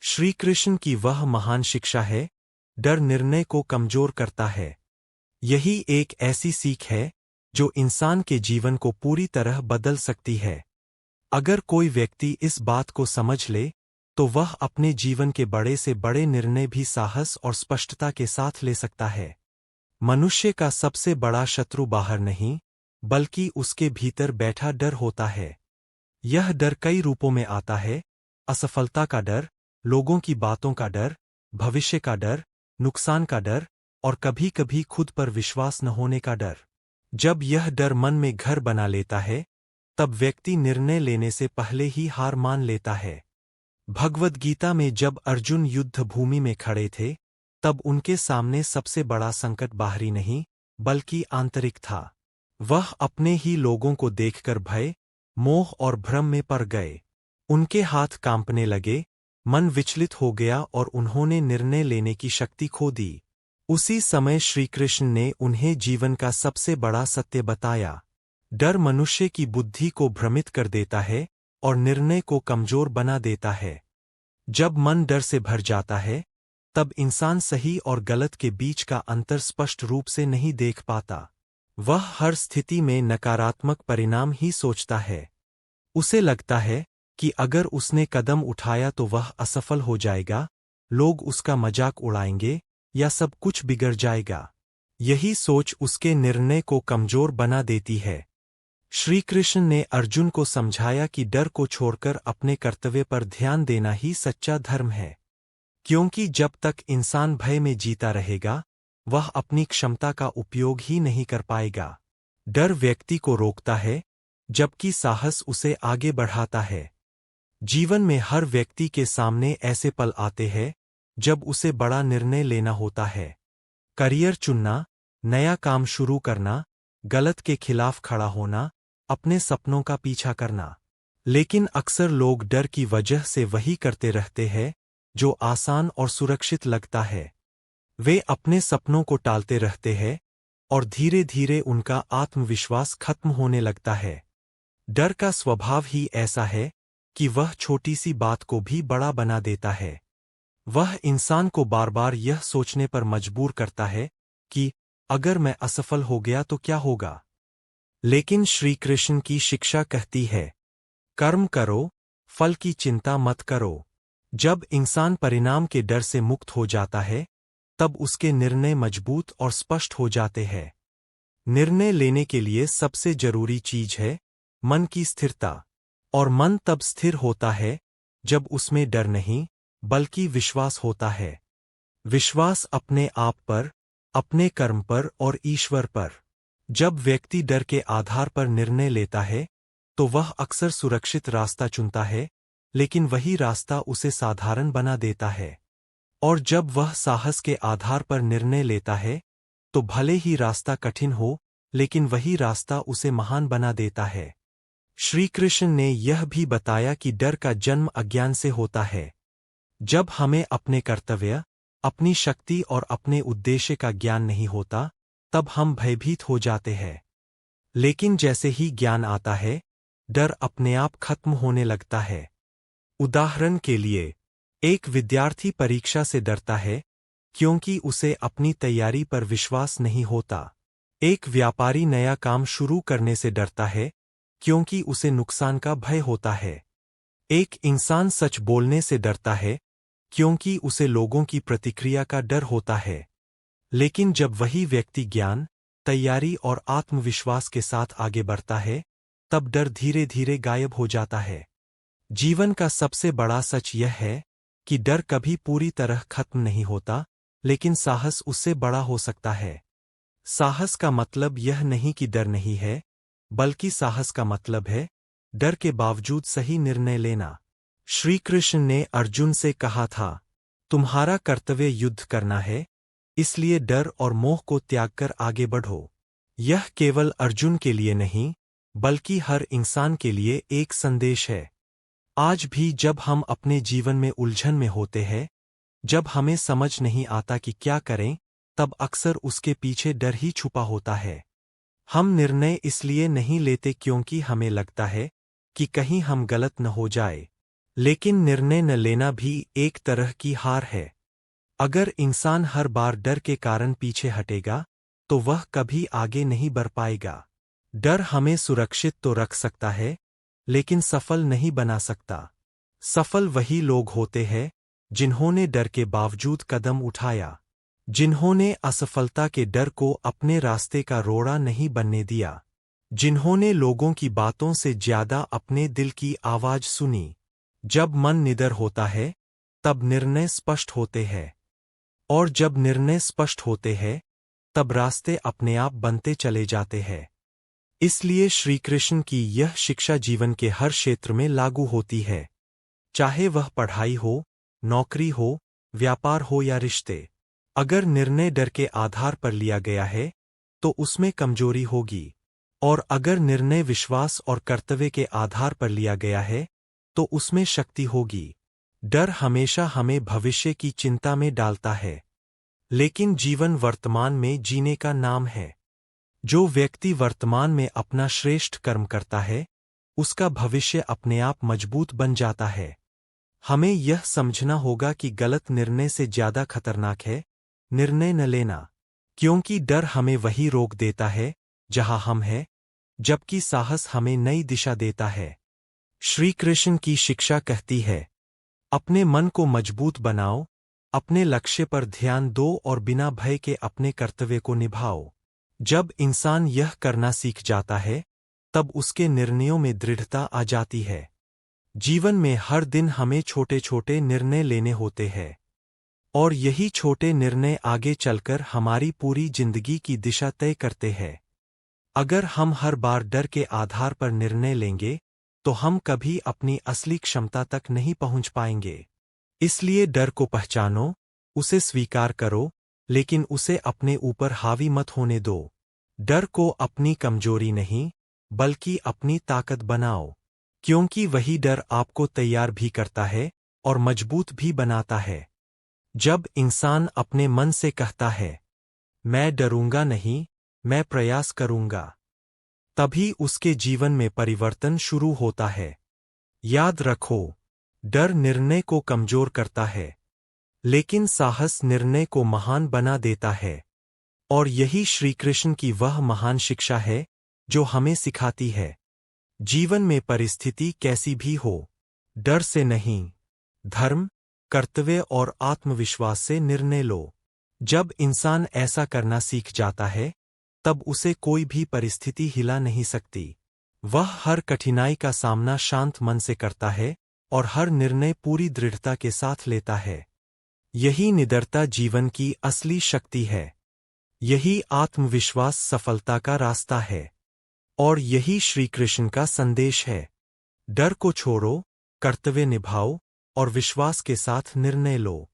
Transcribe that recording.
श्री कृष्ण की वह महान शिक्षा है, डर निर्णय को कमजोर करता है। यही एक ऐसी सीख है जो इंसान के जीवन को पूरी तरह बदल सकती है। अगर कोई व्यक्ति इस बात को समझ ले, तो वह अपने जीवन के बड़े से बड़े निर्णय भी साहस और स्पष्टता के साथ ले सकता है। मनुष्य का सबसे बड़ा शत्रु बाहर नहीं, बल्कि उसके भीतर बैठा डर होता है। यह डर कई रूपों में आता है: असफलता का डर, लोगों की बातों का डर, भविष्य का डर, नुकसान का डर और कभी-कभी खुद पर विश्वास न होने का डर। जब यह डर मन में घर बना लेता है, तब व्यक्ति निर्णय लेने से पहले ही हार मान लेता है। भगवद गीता में जब अर्जुन युद्ध भूमि में खड़े थे, तब उनके सामने सबसे बड़ा संकट बाहरी नहीं, बल्कि आंतरिक था। वह अपने ही लोगों को देखकर भय, मोह और भ्रम में पड़ गए। उनके हाथ कांपने लगे, मन विचलित हो गया और उन्होंने निर्णय लेने की शक्ति खो दी। उसी समय श्री कृष्ण ने उन्हें जीवन का सबसे बड़ा सत्य बताया। डर मनुष्य की बुद्धि को भ्रमित कर देता है और निर्णय को कमजोर बना देता है। जब मन डर से भर जाता है, तब इंसान सही और गलत के बीच का अंतर स्पष्ट रूप से नहीं देख पाता। वह हर स्थिति में नकारात्मक परिणाम ही सोचता है। उसे लगता है कि अगर उसने कदम उठाया तो वह असफल हो जाएगा, लोग उसका मजाक उड़ाएंगे या सब कुछ बिगड़ जाएगा। यही सोच उसके निर्णय को कमजोर बना देती है। श्री कृष्ण ने अर्जुन को समझाया कि डर को छोड़कर अपने कर्तव्य पर ध्यान देना ही सच्चा धर्म है। क्योंकि जब तक इंसान भय में जीता रहेगा, वह अपनी क्षमता का उपयोग ही नहीं कर पाएगा। डर व्यक्ति को रोकता है, जबकि साहस उसे आगे बढ़ाता है। जीवन में हर व्यक्ति के सामने ऐसे पल आते हैं जब उसे बड़ा निर्णय लेना होता है। करियर चुनना, नया काम शुरू करना, गलत के खिलाफ खड़ा होना, अपने सपनों का पीछा करना। लेकिन अक्सर लोग डर की वजह से वही करते रहते हैं जो आसान और सुरक्षित लगता है। वे अपने सपनों को टालते रहते हैं और धीरे धीरे उनका आत्मविश्वास खत्म होने लगता है। डर का स्वभाव ही ऐसा है कि वह छोटी सी बात को भी बड़ा बना देता है। वह इंसान को बार बार यह सोचने पर मजबूर करता है कि अगर मैं असफल हो गया तो क्या होगा। लेकिन श्री कृष्ण की शिक्षा कहती है, कर्म करो, फल की चिंता मत करो। जब इंसान परिणाम के डर से मुक्त हो जाता है, तब उसके निर्णय मजबूत और स्पष्ट हो जाते हैं। निर्णय लेने के लिए सबसे जरूरी चीज है मन की स्थिरता। और मन तब स्थिर होता है जब उसमें डर नहीं, बल्कि विश्वास होता है। विश्वास अपने आप पर, अपने कर्म पर और ईश्वर पर। जब व्यक्ति डर के आधार पर निर्णय लेता है, तो वह अक्सर सुरक्षित रास्ता चुनता है, लेकिन वही रास्ता उसे साधारण बना देता है। और जब वह साहस के आधार पर निर्णय लेता है, तो भले ही रास्ता कठिन हो, लेकिन वही रास्ता उसे महान बना देता है। श्री कृष्ण ने यह भी बताया कि डर का जन्म अज्ञान से होता है। जब हमें अपने कर्तव्य, अपनी शक्ति और अपने उद्देश्य का ज्ञान नहीं होता, तब हम भयभीत हो जाते हैं। लेकिन जैसे ही ज्ञान आता है, डर अपने आप खत्म होने लगता है। उदाहरण के लिए, एक विद्यार्थी परीक्षा से डरता है क्योंकि उसे अपनी तैयारी पर विश्वास नहीं होता। एक व्यापारी नया काम शुरू करने से डरता है क्योंकि उसे नुकसान का भय होता है। एक इंसान सच बोलने से डरता है क्योंकि उसे लोगों की प्रतिक्रिया का डर होता है। लेकिन जब वही व्यक्ति ज्ञान, तैयारी और आत्मविश्वास के साथ आगे बढ़ता है, तब डर धीरे धीरे गायब हो जाता है। जीवन का सबसे बड़ा सच यह है कि डर कभी पूरी तरह खत्म नहीं होता, लेकिन साहस उससे बड़ा हो सकता है। साहस का मतलब यह नहीं कि डर नहीं है, बल्कि साहस का मतलब है डर के बावजूद सही निर्णय लेना। श्री कृष्ण ने अर्जुन से कहा था, तुम्हारा कर्तव्य युद्ध करना है, इसलिए डर और मोह को त्याग कर आगे बढ़ो। यह केवल अर्जुन के लिए नहीं, बल्कि हर इंसान के लिए एक संदेश है। आज भी जब हम अपने जीवन में उलझन में होते हैं, जब हमें समझ नहीं आता कि क्या करें, तब अक्सर उसके पीछे डर ही छुपा होता है। हम निर्णय इसलिए नहीं लेते क्योंकि हमें लगता है कि कहीं हम गलत न हो जाए, लेकिन निर्णय न लेना भी एक तरह की हार है। अगर इंसान हर बार डर के कारण पीछे हटेगा तो वह कभी आगे नहीं बढ़ पाएगा। डर हमें सुरक्षित तो रख सकता है, लेकिन सफल नहीं बना सकता। सफल वही लोग होते हैं जिन्होंने डर के बावजूद कदम उठाया, जिन्होंने असफलता के डर को अपने रास्ते का रोड़ा नहीं बनने दिया, जिन्होंने लोगों की बातों से ज्यादा अपने दिल की आवाज सुनी। जब मन निडर होता है तब निर्णय स्पष्ट होते हैं, और जब निर्णय स्पष्ट होते हैं तब रास्ते अपने आप बनते चले जाते हैं। इसलिए श्री कृष्ण की यह शिक्षा जीवन के हर क्षेत्र में लागू होती है, चाहे वह पढ़ाई हो, नौकरी हो, व्यापार हो या रिश्ते। अगर निर्णय डर के आधार पर लिया गया है तो उसमें कमजोरी होगी, और अगर निर्णय विश्वास और कर्तव्य के आधार पर लिया गया है तो उसमें शक्ति होगी। डर हमेशा हमें भविष्य की चिंता में डालता है, लेकिन जीवन वर्तमान में जीने का नाम है। जो व्यक्ति वर्तमान में अपना श्रेष्ठ कर्म करता है उसका भविष्य अपने आप मजबूत बन जाता है। हमें यह समझना होगा कि गलत निर्णय से ज्यादा खतरनाक है निर्णय न लेना, क्योंकि डर हमें वही रोक देता है जहां हम हैं, जबकि साहस हमें नई दिशा देता है। श्री कृष्ण की शिक्षा कहती है, अपने मन को मजबूत बनाओ, अपने लक्ष्य पर ध्यान दो और बिना भय के अपने कर्तव्य को निभाओ। जब इंसान यह करना सीख जाता है तब उसके निर्णयों में दृढ़ता आ जाती है। जीवन में हर दिन हमें छोटे छोटे निर्णय लेने होते हैं, और यही छोटे निर्णय आगे चलकर हमारी पूरी जिंदगी की दिशा तय करते हैं। अगर हम हर बार डर के आधार पर निर्णय लेंगे तो हम कभी अपनी असली क्षमता तक नहीं पहुंच पाएंगे। इसलिए डर को पहचानो, उसे स्वीकार करो, लेकिन उसे अपने ऊपर हावी मत होने दो। डर को अपनी कमजोरी नहीं बल्कि अपनी ताकत बनाओ, क्योंकि वही डर आपको तैयार भी करता है और मजबूत भी बनाता है। जब इंसान अपने मन से कहता है, मैं डरूंगा नहीं, मैं प्रयास करूंगा, तभी उसके जीवन में परिवर्तन शुरू होता है। याद रखो, डर निर्णय को कमजोर करता है, लेकिन साहस निर्णय को महान बना देता है। और यही श्री कृष्ण की वह महान शिक्षा है जो हमें सिखाती है, जीवन में परिस्थिति कैसी भी हो, डर से नहीं, धर्म, कर्तव्य और आत्मविश्वास से निर्णय लो। जब इंसान ऐसा करना सीख जाता है तब उसे कोई भी परिस्थिति हिला नहीं सकती। वह हर कठिनाई का सामना शांत मन से करता है और हर निर्णय पूरी दृढ़ता के साथ लेता है। यही निडरता जीवन की असली शक्ति है, यही आत्मविश्वास सफलता का रास्ता है, और यही श्री कृष्ण का संदेश है। डर को छोड़ो, कर्तव्य निभाओ और विश्वास के साथ निर्णय लो।